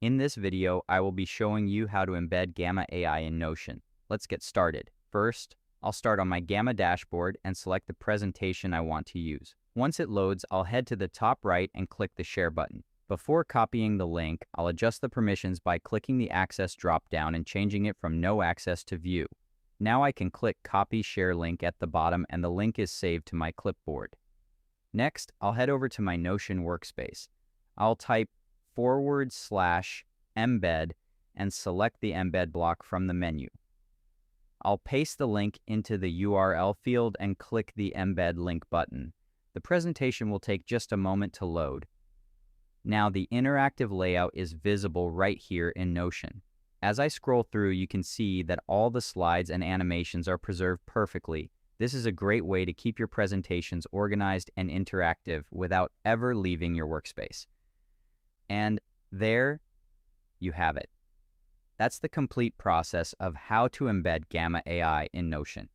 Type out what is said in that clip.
In this video, I will be showing you how to embed Gamma AI in Notion. Let's get started. First, I'll start on my Gamma dashboard and select the presentation I want to use. Once it loads, I'll head to the top right and click the Share button. Before copying the link, I'll adjust the permissions by clicking the Access drop-down and changing it from No Access to View. Now I can click Copy Share Link at the bottom and the link is saved to my clipboard. Next, I'll head over to my Notion workspace. I'll type /embed and select the embed block from the menu. I'll paste the link into the URL field and click the embed link button. The presentation will take just a moment to load. Now the interactive layout is visible right here in Notion. As I scroll through, you can see that all the slides and animations are preserved perfectly. This is a great way to keep your presentations organized and interactive without ever leaving your workspace. And there you have it. That's the complete process of how to embed Gamma AI in Notion.